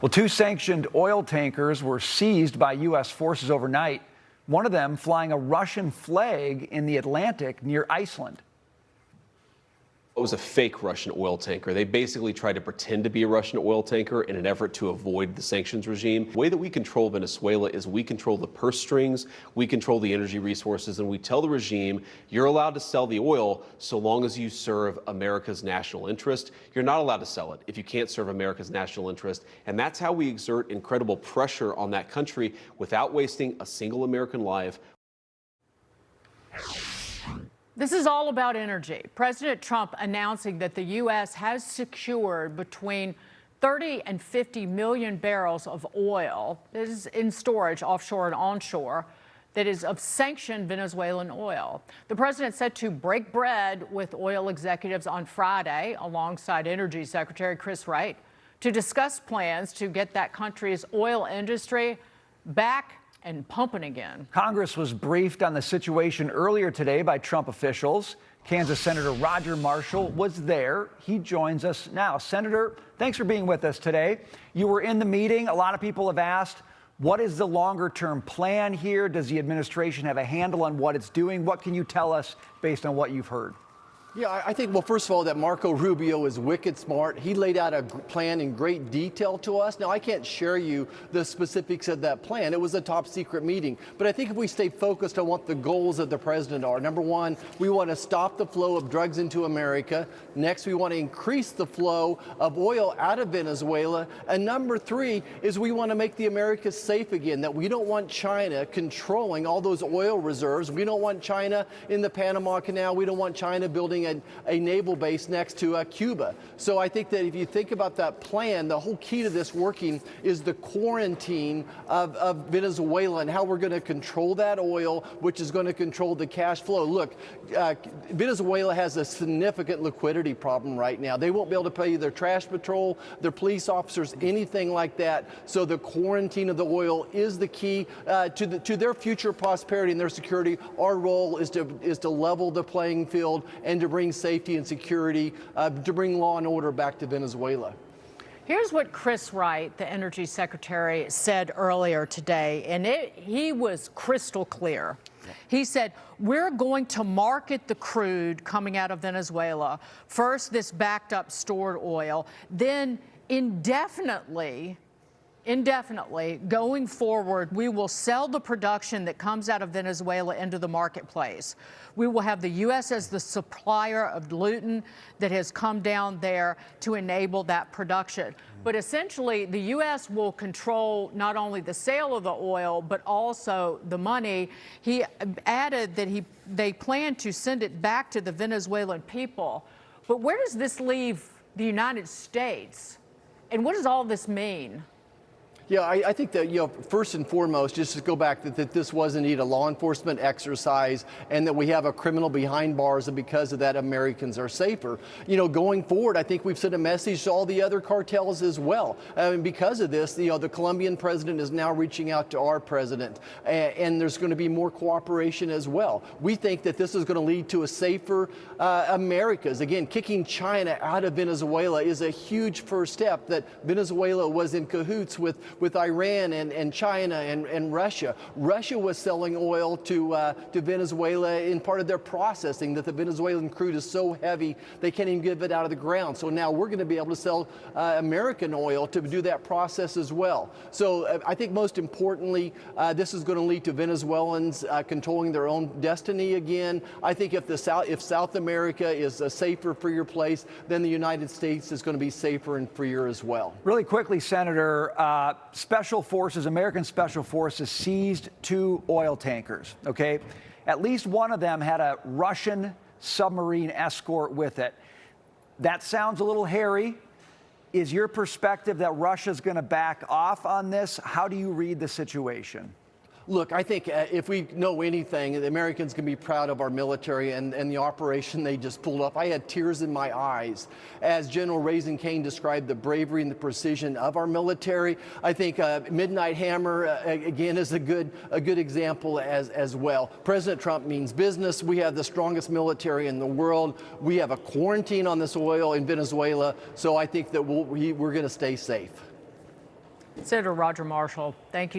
Well, two sanctioned oil tankers were seized by U.S. forces overnight, one of them flying a Russian flag in the Atlantic near Iceland. It was a fake Russian oil tanker. They basically tried to pretend to be a Russian oil tanker in an effort to avoid the sanctions regime. The way that we control Venezuela is we control the purse strings, we control the energy resources, and we tell the regime, you're allowed to sell the oil so long as you serve America's national interest. You're not allowed to sell it if you can't serve America's national interest. And that's how we exert incredible pressure on that country without wasting a single American life. This is all about energy. President Trump announcing that the U.S. has secured between 30 and 50 million barrels of oil that is in storage offshore and onshore that is of sanctioned Venezuelan oil. The president set to break bread with oil executives on Friday alongside Energy Secretary Chris Wright to discuss plans to get that country's oil industry back and pumping again. Congress was briefed on the situation earlier today by Trump officials. Kansas Senator Roger Marshall was there. He joins us now. Senator, thanks for being with us today. You were in the meeting. A lot of people have asked, what is the longer-term plan here? Does the administration have a handle on what it's doing? What can you tell us based on what you've heard? Yeah, I think, well, first of all, that Marco Rubio is wicked smart. He laid out a plan in great detail to us. Now, I can't share you the specifics of that plan. It was a top secret meeting. But I think if we stay focused on what the goals of the president are, number one, we want to stop the flow of drugs into America. Next, we want to increase the flow of oil out of Venezuela. And number three is we want to make the Americas safe again, that we don't want China controlling all those oil reserves. We don't want China in the Panama Canal. We don't want China building a naval base next to Cuba. So I think that if you think about that plan, the whole key to this working is the quarantine of Venezuela and how we're going to control that oil, which is going to control the cash flow. Look, Venezuela has a significant liquidity problem right now. They won't be able to pay their trash patrol, their police officers, anything like that. So the quarantine of the oil is the key to their future prosperity and their security. Our role is to level the playing field and to bring safety and security, to bring law and order back to Venezuela. Here's what Chris Wright, the Energy Secretary, said earlier today, and he was crystal clear. He said, we're going to market the crude coming out of Venezuela. First, this backed up stored oil, then indefinitely going forward, we will sell the production that comes out of Venezuela into the marketplace. We will have the U.S. as the supplier of gluten that has come down there to enable that production. But essentially, the U.S. will control not only the sale of the oil, but also the money. He added that they plan to send it back to the Venezuelan people. But where does this leave the United States? And what does all this mean? Yeah, I think that, first and foremost, just to go back, that this was indeed a law enforcement exercise and that we have a criminal behind bars, and because of that, Americans are safer. Going forward, I think we've sent a message to all the other cartels as well. And because of this, the Colombian president is now reaching out to our president, and there's going to be more cooperation as well. We think that this is going to lead to a safer Americas. Again, kicking China out of Venezuela is a huge first step, that Venezuela was in cahoots with Iran and China and Russia. Russia was selling oil to Venezuela in part of their processing, that the Venezuelan crude is so heavy they can't even get it out of the ground. So now we're going to be able to sell American oil to do that process as well. So I think most importantly, this is going to lead to Venezuelans controlling their own destiny again. I think if South America is a safer, freer place, then the United States is going to be safer and freer as well. Really quickly, Senator, Special Forces, American Special Forces seized two oil tankers, okay? At least one of them had a Russian submarine escort with it. That sounds a little hairy. Is your perspective that Russia's going to back off on this? How do you read the situation? Look, I think if we know anything, the Americans can be proud of our military and the operation they just pulled off. I had tears in my eyes as General Raising Cane described the bravery and the precision of our military. I think Midnight Hammer, again, is a good example as well. President Trump means business. We have the strongest military in the world. We have a quarantine on this oil in Venezuela, so I think that we're going to stay safe. Senator Roger Marshall, thank you.